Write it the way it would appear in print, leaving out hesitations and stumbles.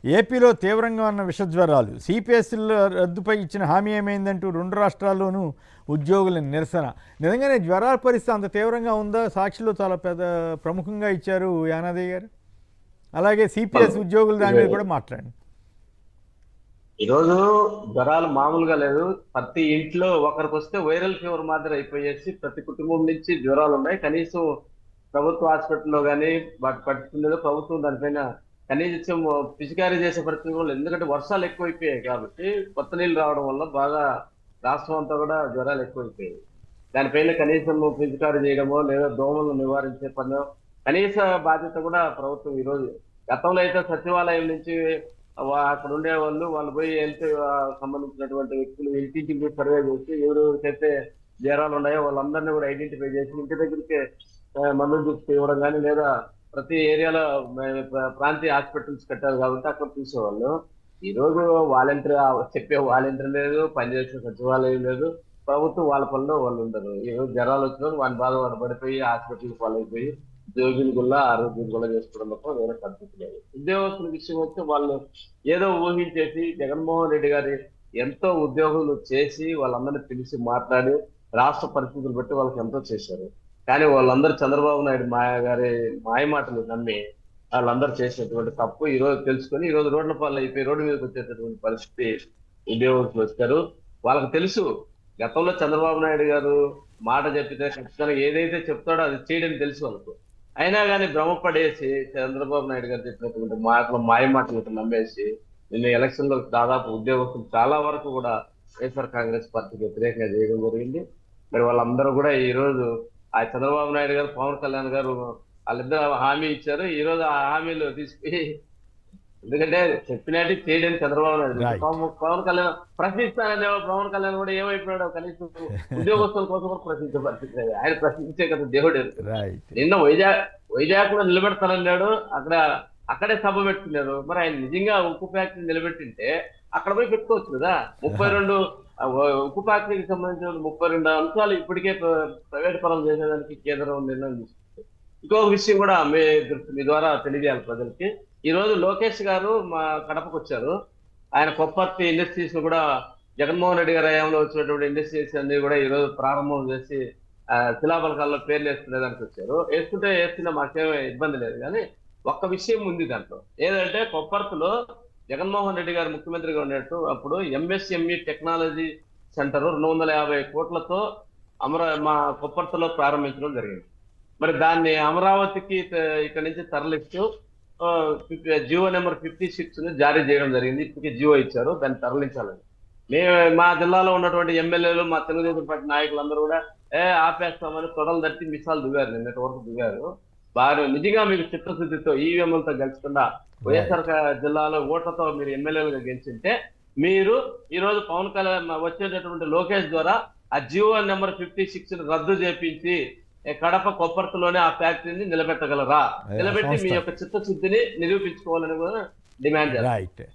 ఏపీలో తీవ్రంగా ఉన్న విషజ్వరాలు సిపిఎస్ల రద్దుపై ఇచ్చిన హామీ ఏమైందంటూ రెండు రాష్ట్రాల్లోనూ ఉద్యోగుల నిరసన. నిజంగానే జ్వరాల పరిస్థితి అంత తీవ్రంగా ఉందా? సాక్షిలో చాలా పెద్ద ప్రముఖంగా ఇచ్చారు యానాదయ్య గారు. అలాగే సిపిఎస్ ఉద్యోగుల దాని మీద కూడా మాట్లాడండి. ఈరోజు జ్వరాలు మామూలుగా లేదు. ప్రతి ఇంట్లో ఒకరికి వస్తే వైరల్ ఫీవర్ మాదిరి అయిపోయేసి ప్రతి కుటుంబం నుంచి జ్వరాలు ఉన్నాయి. కనీసం ప్రభుత్వ హాస్పిటల్లో కానీ వాటి పట్టుకునేదో ప్రభుత్వం దానిపైన కనీసం పిచికారీ చేసే పరిస్థితి కూడా లేదు. ఎందుకంటే వర్షాలు ఎక్కువైపోయాయి కాబట్టి కొత్త నీళ్ళు రావడం వల్ల బాగా రాష్ట్రం అంతా కూడా జ్వరాలు ఎక్కువైపోయాయి. దానిపైన కనీసం పిచికారీ చేయడమో లేదా దోమలను నివారించే పని కనీస బాధ్యత కూడా ప్రభుత్వం ఈరోజు. గతంలో అయితే సచివాలయం నుంచి అక్కడ ఉండే వాళ్ళు పోయి హెల్త్ సంబంధించినటువంటి వ్యక్తులు ఇంటింటికి సర్వే చేసి ఎవరెవరికైతే జ్వరాలు ఉన్నాయో వాళ్ళందరినీ కూడా ఐడెంటిఫై చేసి ఇంటి దగ్గరికి మందులు తీసుకు ఇవ్వడం కానీ లేదా ప్రతి ఏరియాలో ప్రాంతీయ హాస్పిటల్స్ కట్టారు కాబట్టి అక్కడ చూసేవాళ్ళు. ఈ రోజు వాలంటీర్ చెప్పే వాలంటీర్ లేదు, పనిచేసే సచివాలయం లేదు, ప్రభుత్వం వాళ్ళ పనిలో వాళ్ళు ఉండరు. ఈ రోజు జ్వరాలు వచ్చిన వాడి బాధ వాడు పడిపోయి హాస్పిటల్కి పాలైపోయి ఉద్యోగులు కూడా ఆరోగ్యం కూడా చేసుకోవడం తప్ప వేరే పద్ధతి లేదు. ఉద్యోగస్తుల విషయం వస్తే వాళ్ళు ఏదో ఊహించేసి జగన్మోహన్ రెడ్డి గారి ఎంతో ఉద్యోగులు చేసి వాళ్ళందరినీ పిలిచి మాట్లాడి రాష్ట్ర పరిస్థితులు బట్టి వాళ్ళకి ఎంతో చేశారు. కానీ వాళ్ళందరూ చంద్రబాబు నాయుడు గారి మాయ మాటలు నమ్మి వాళ్ళందరూ చేసినటువంటి తప్పు ఈ రోజు తెలుసుకొని ఈ రోజు రోడ్ల పాలు అయిపోయి రోడ్డు మీదకి వచ్చేటటువంటి పరిస్థితి ఉద్యోగస్తులు వచ్చారు. వాళ్ళకి తెలుసు గతంలో చంద్రబాబు నాయుడు గారు మాట చెప్పితే ఖచ్చితంగా ఏదైతే చెప్తాడో అది చేయడం తెలుసు వాళ్ళకు. అయినా కానీ భ్రమపడేసి చంద్రబాబు నాయుడు గారు చెప్పినటువంటి మాటలు మాయ మాటలు నమ్మేసి నిన్న ఎలక్షన్ లో దాదాపు ఉద్యోగస్తులు చాలా వరకు కూడా వైఎస్ఆర్ కాంగ్రెస్ పార్టీకి వ్యతిరేకంగా చేయడం జరిగింది. మరి వాళ్ళందరూ కూడా ఈ రోజు ఆ చంద్రబాబు నాయుడు గారు పవన్ కళ్యాణ్ గారు వాళ్ళిద్దరు హామీ ఇచ్చారు. ఈ రోజు ఆ హామీలు తీసుకుని ఎందుకంటే చెప్పినట్టు చేయడం చంద్రబాబు నాయుడు పవన్ కళ్యాణ్ ప్రశ్నిస్తాననే పవన్ కళ్యాణ్ కూడా ఏమైపోయాడు కనీసం ఉద్యోగస్తుల కోసం కూడా ప్రశ్నించే పరిస్థితి లేదు. ఆయన ప్రశ్నించే కదా దేవుడు. నిన్న వైజాగ్ కూడా నిలబెడతానన్నాడు, అక్కడే సభ పెట్టుకున్నారు. మరి ఆయన నిజంగా ఉక్కు ఫ్యాక్టరీ నిలబెట్టింటే అక్కడ పోయి పెట్టుకోవచ్చు కదా. 32 ఉక్కు ఫ్యాక్టరీకి సంబంధించిన 32 అంశాలు ఇప్పటికే ప్రైవేట్ పరం చేసేదానికి కేంద్రం నిర్ణయం తీసుకుంది. ఇంకొక విషయం కూడా మీ ద్వారా తెలియజేయాలి ప్రజలకి. ఈ రోజు లోకేష్ గారు మా కడపకు వచ్చారు. ఆయన కొప్పర్తి ఇండస్ట్రీస్ ను కూడా జగన్మోహన్ రెడ్డి గారి హయాంలో వచ్చినటువంటి ఇండస్ట్రీస్ అన్ని కూడా ఈ రోజు ప్రారంభం చేసి శిలాఫలకాల్లో పేర్లు వేసుకునేదానికి వచ్చారు. వేస్తున్నా మాకేమీ ఇబ్బంది లేదు. కానీ ఒక్క విషయం ఉంది దాంట్లో. ఏదంటే కొప్పర్తిలో జగన్మోహన్ రెడ్డి గారు ముఖ్యమంత్రిగా ఉన్నట్టు అప్పుడు ఎంఎస్ఎంఈ టెక్నాలజీ సెంటర్ 250 కోట్లతో మా కొప్పర్తిలో ప్రారంభించడం జరిగింది. మరి దాన్ని అమరావతికి ఇక్కడ నుంచి తరలిస్తూ జియో నెంబర్ 56 జారీ చేయడం జరిగింది. ఇప్పటికీ జియో ఇచ్చారు, దాన్ని తరలించాలని. మా జిల్లాలో ఉన్నటువంటి ఎమ్మెల్యేలు మా తెలుగుదేశం పార్టీ నాయకులందరూ కూడా ఆపేస్తామని తొడలు తట్టి మిసాలు దిగారు, నిన్నటి వరకు దిగారు. బాగా నిజంగా మీకు చిత్తశుద్ధితో ఈవీఎంలతో గెలుచుకున్న వైఎస్ఆర్ జిల్లాలో ఓట్లతో మీరు ఎమ్మెల్యేలుగా గెలిచింటే మీరు ఈ రోజు పవన్ కళ్యాణ్ వచ్చేటటువంటి లోకేష్ ద్వారా ఆ జియో నెంబర్ 56 రద్దు చేపించి కడప కొప్పర్తిలోనే ఆ ఫ్యాక్టరీని నిలబెట్టగలరా? నిలబెట్టి మీ యొక్క చిత్తశుద్ధిని నిరూపించుకోవాలని కూడా డిమాండ్ చేస్తారు.